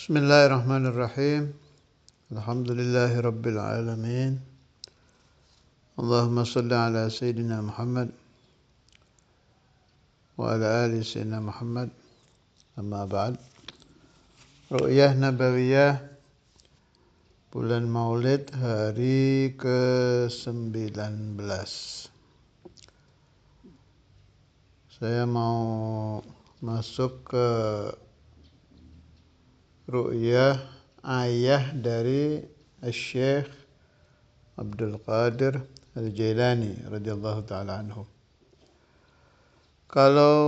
Bismillahirrahmanirrahim. Alhamdulillahi Rabbil alamin. Allahumma salli ala Sayyidina Muhammad wa ala ali Sayyidina Muhammad. Amma ba'd. Ru'yah Nabawiyah bulan Maulid hari ke-19. Saya mau masuk ke ru'yah ayah dari Syekh Abdul Qadir Al-Jailani radhiyallahu ta'ala anhu. Kalau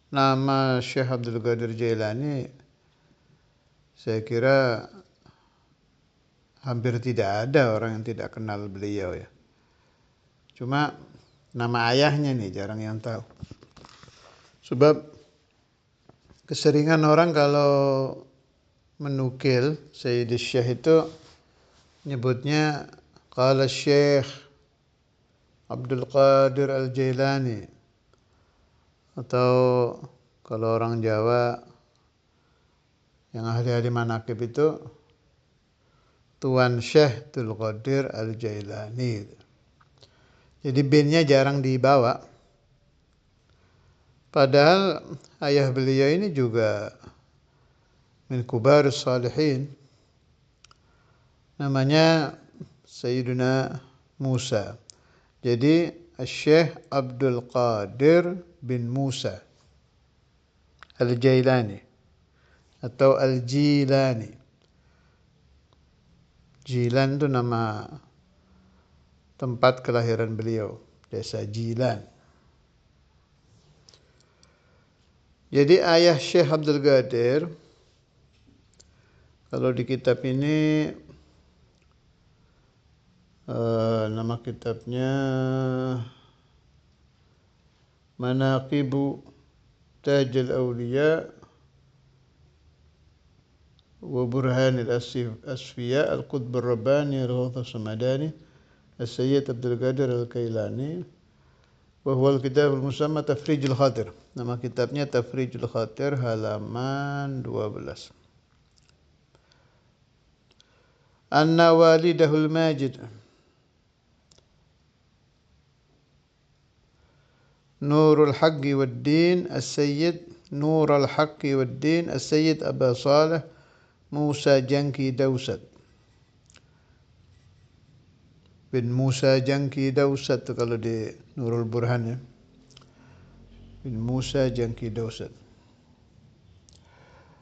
nama Syekh Abdul Qadir Jailani, saya kira hampir tidak ada orang yang tidak kenal beliau ya. Cuma nama ayahnya nih jarang yang tahu. Sebab keseringan orang kalau menukil Sayyidi Syekh itu nyebutnya qala Syekh Abdul Qadir Al-Jailani, atau kalau orang Jawa yang ahli-ahli manaqib itu Tuan Syekh Abdul Qadir Al-Jailani. Jadi bin-nya jarang dibawa. Padahal ayah beliau ini juga min kubarus salihin. Namanya Sayyiduna Musa. Jadi Syekh Abdul Qadir bin Musa Al-Jailani atau Al-Jilani. Jilan itu nama tempat kelahiran beliau, desa Jilan. Jadi ayah Syekh Abdul Qadir, kalau di kitab ini nama kitabnya Manaqibu Tajul Awliya wa Burhanil Asfiya Al-Qutb Ar-Rabbani Rawatha Samadani As-Sayyid Abdul Qadir Al-Kailani wa huwa al-kitab al-musamma Tafrijul Khatir. Nama kitabnya Tafrijul Khatir, halaman 12. Anna walidahul majid Nurul Haqqi wad-Din As-Sayyid Nurul Haqqi wad-Din As-Sayyid Aba Saleh Musa Jangki Dausat bin Musa Jangki Dausat kalau di Nurul Burhan ya. Bin Musa Jangki Dausat.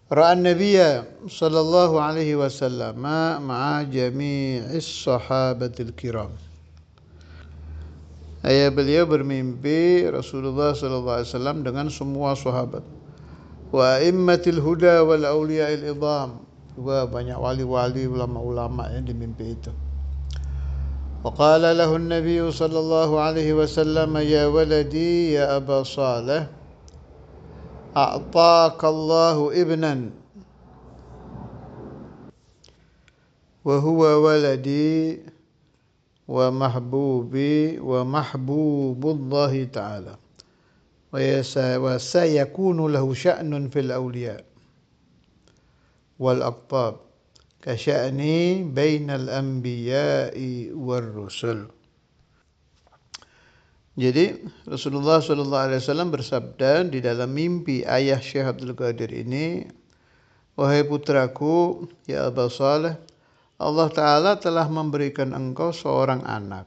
Ra'an Nabiyya sallallahu alaihi wasallam ma'a jami'is sahabatil kiram. Ayah beliau bermimpi Rasulullah sallallahu alaihi wasallam dengan semua sahabat. Wa immatil huda wal awliya'il idham. Juga banyak wali-wali, ulama-ulama yang di mimpi itu. وقال له النبي صلى الله عليه وسلم يا ولدي يا أبا صالح أعطاك الله ابنا وهو ولدي ومحبوبي ومحبوب الله تعالى وسيكون له شأن في الأولياء والأقطاب kasya'ni bainal anbiya'i war rusul. Jadi Rasulullah sallallahu alaihi wasallam bersabda di dalam mimpi ayah Syekh Abdul Qadir ini, wahai putraku ya Aba Saleh, Allah Ta'ala telah memberikan engkau seorang anak.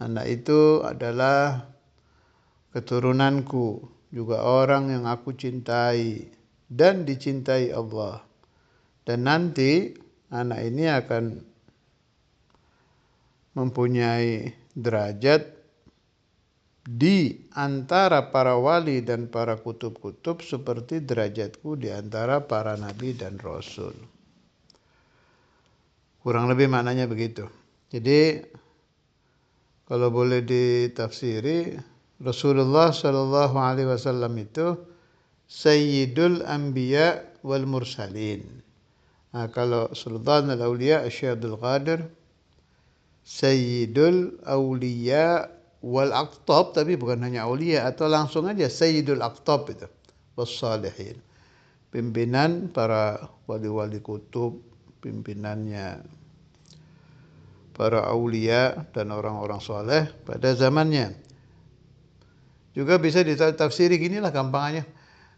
Anak itu adalah keturunanku, juga orang yang aku cintai dan dicintai Allah. Dan nanti anak ini akan mempunyai derajat di antara para wali dan para kutub-kutub seperti derajatku di antara para nabi dan rasul. Kurang lebih maknanya begitu. Jadi kalau boleh ditafsiri, Rasulullah sallallahu alaihi wasallam itu Sayyidul Anbiya wal Mursalin. Nah, kalau Sultan al-Awliya Syekh Abdul Qadir Sayyidul Awliya wal Aqtab, tapi bukan hanya awliya, atau langsung aja Sayyidul Aqtab itu wassalihin. pimpinan para wali-wali kutub, pimpinannya para aulia dan orang-orang soleh pada zamannya. Juga bisa ditafsiri ginilah gampangnya.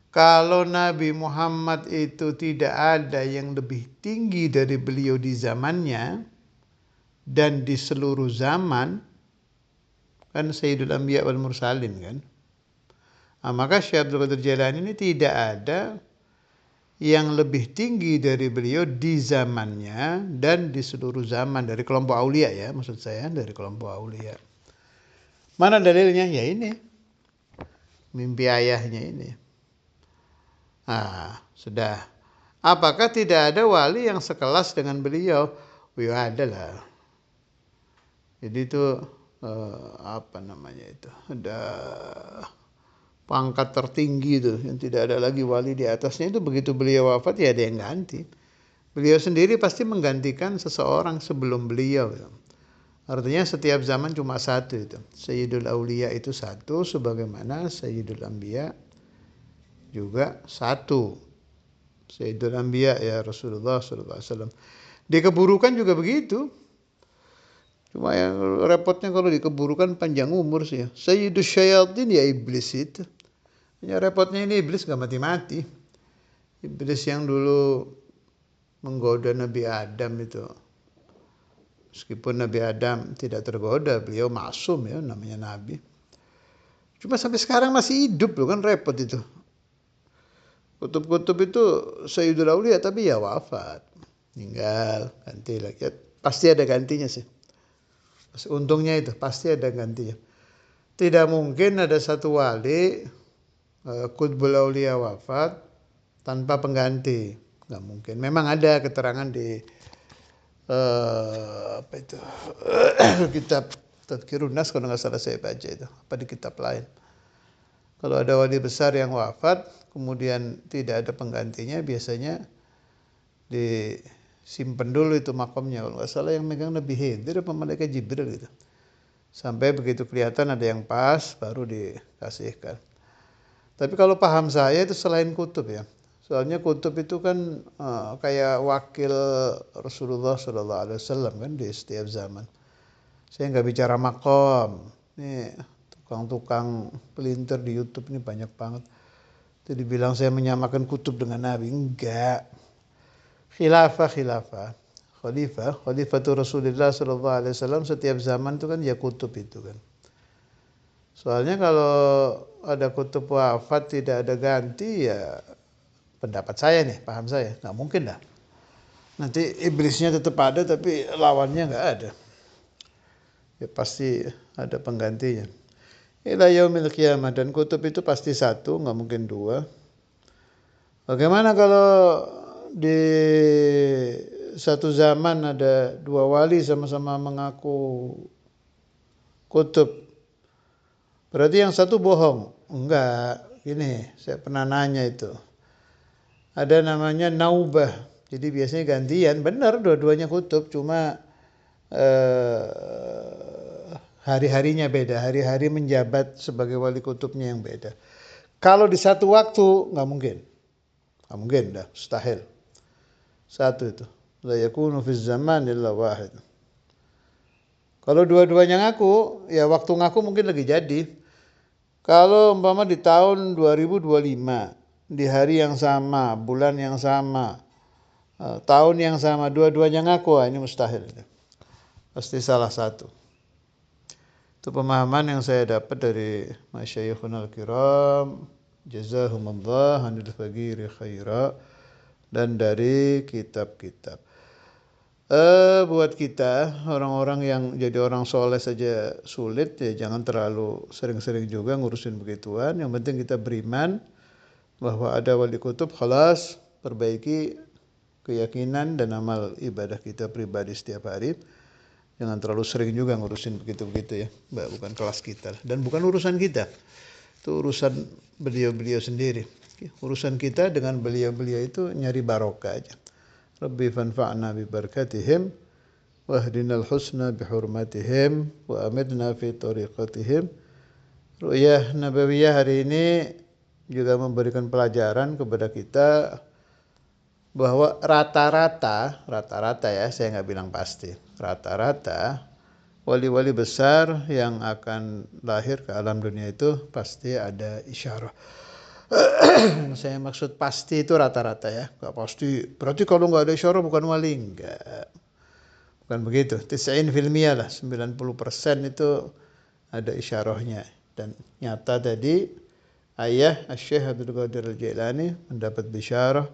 Kalau Nabi Muhammad itu tidak ada yang lebih tinggi dari beliau di zamannya dan di seluruh zaman, kan Sayyidul Anbiya wal Mursalin kan. Nah, maka Syekh Abdul Qadir Jailani ini tidak ada yang lebih tinggi dari beliau di zamannya dan di seluruh zaman, dari kelompok aulia ya, maksud saya dari kelompok aulia. Mana dalilnya? Ya ini, mimpi ayahnya ini. Nah, sudah. Apakah tidak ada wali yang sekelas dengan beliau? Ya ada lah. Jadi itu apa namanya itu? Ada pangkat tertinggi itu yang tidak ada lagi wali di atasnya, itu begitu beliau wafat ya ada yang ganti. Beliau sendiri pasti menggantikan seseorang sebelum beliau. Artinya setiap zaman cuma satu itu. Sayyidul Aulia itu satu, sebagaimana Sayyidul Anbiya juga satu. Sayyidul Anbiya ya Rasulullah SAW. Di keburukan juga begitu. Cuma yang repotnya kalau di keburukan panjang umur sih ya. Sayyidul Syayatin ya iblis itu. Ya repotnya ini iblis gak mati-mati. Iblis yang dulu menggoda Nabi Adam itu. Meskipun Nabi Adam tidak tergoda, beliau maksum ya, namanya Nabi. Cuma sampai sekarang masih hidup loh, kan repot itu. Kutub-kutub itu Sayyidul Aulia tapi ya wafat. Meninggal, ganti lagi. Ya, pasti ada gantinya sih. Untungnya itu, pasti ada gantinya. Tidak mungkin ada satu wali Qutbul Aulia wafat tanpa pengganti, nggak mungkin. Memang ada keterangan di apa itu kitab Tadhkirun Nas kalau nggak salah saya baca itu, apa di kitab lain. Kalau ada wali besar yang wafat kemudian tidak ada penggantinya, biasanya disimpan dulu itu makamnya. Kalau nggak salah yang megang Nabi Khidir apa malaikat Jibril gitu. Sampai begitu kelihatan ada yang pas baru dikasihkan. Tapi kalau paham saya itu selain kutub ya. Soalnya kutub itu kan kayak wakil Rasulullah SAW kan di setiap zaman. Saya nggak bicara makom. Nih tukang-tukang pelintir di YouTube ini banyak banget. Itu dibilang saya menyamakan kutub dengan Nabi. Enggak. Khilafah. Khalifah itu Rasulullah SAW setiap zaman itu kan ya kutub itu kan. Soalnya kalau ada kutub wafat tidak ada ganti ya pendapat saya nih, paham saya, nggak mungkin lah. Nanti iblisnya tetap ada tapi lawannya nggak ada. Ya pasti ada penggantinya. Ila yaumil qiyamah, dan kutub itu pasti satu, nggak mungkin dua. Bagaimana kalau di satu zaman ada dua wali sama-sama mengaku kutub? Berarti yang satu bohong? Enggak, gini, saya pernah nanya itu. Ada namanya naubah. Jadi biasanya gantian, benar dua-duanya kutub, cuma hari-harinya beda. Hari-hari menjabat sebagai wali kutubnya yang beda. Kalau di satu waktu nggak mungkin. Nggak mungkin dah, mustahil. Satu itu. La yakunu fiz zaman illa wahid. Kalau dua-duanya ngaku, ya waktu ngaku mungkin lagi jadi. Kalau umpama di tahun 2025, di hari yang sama, bulan yang sama, tahun yang sama, dua-duanya ngaku, ini mustahil. Pasti salah satu. Itu pemahaman yang saya dapat dari Masyayikhun al-Kiram, jazahumullah anil faqiri khaira, dan dari kitab-kitab. Buat kita orang-orang yang jadi orang soleh saja sulit, ya jangan terlalu sering-sering juga ngurusin begituan. Yang penting kita beriman bahwa ada wali kutub, khalas, perbaiki keyakinan dan amal ibadah kita pribadi setiap hari. Jangan terlalu sering juga ngurusin begitu-begitu ya, bukan kelas kita dan bukan urusan kita. Itu urusan beliau-beliau sendiri. Urusan kita dengan beliau-beliau itu nyari barokah aja. Rabbi fanfa'na bi barakatihim wahdinal husna bi hurmatihim wa amitna fi tariqatihim. Ru'yah Nabawiyah hari ini juga memberikan pelajaran kepada kita bahwa rata-rata ya, saya nggak bilang pasti, rata-rata wali-wali besar yang akan lahir ke alam dunia itu pasti ada isyarah. Saya maksud pasti itu rata-rata ya, nggak pasti. Berarti kalau nggak ada isyarah bukan wali, enggak. Bukan begitu. 90% lah, 90% itu ada isyarahnya. Dan nyata tadi ayah Syekh Abdul Qadir Al-Jailani mendapat bisyarah.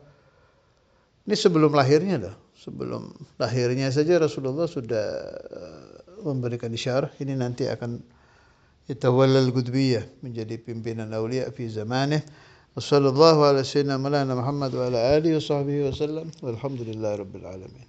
Ini sebelum lahirnya loh. Sebelum lahirnya saja Rasulullah sudah memberikan isyarah. Ini nanti akan yatawallal qutbiyah, menjadi pimpinan aulia fi zamanih. Wassallallahu ala sayyidina Muhammad wa ala alihi wa sahbihi wa sallam. Walhamdulillahi rabbil alamin.